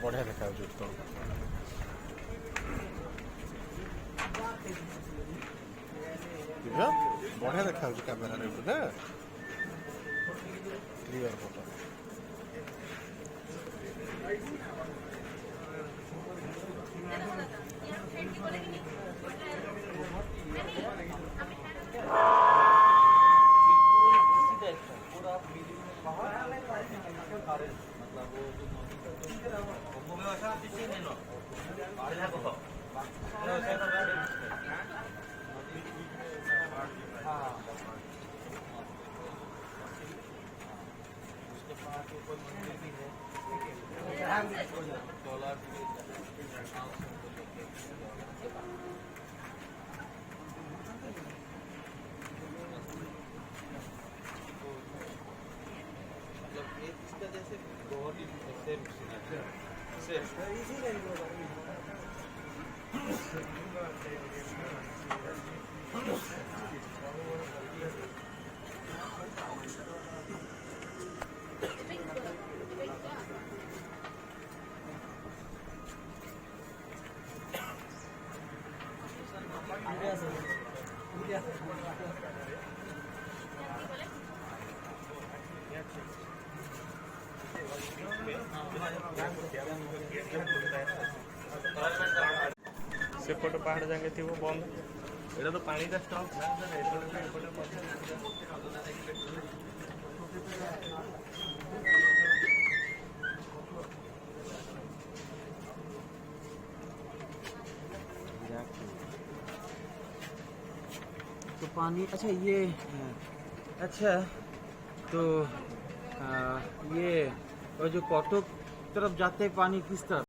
बढ़िया देखा तो बढ़िया देखा कैमेरा रे बोले क्लियर फोटो सेपटे पहाड़ जाके थी वो बंद एटा तो पानी का स्टॉक तो पानी अच्छा ये अच्छा तो ये और जो कटक तरफ जाते पानी किस तरफ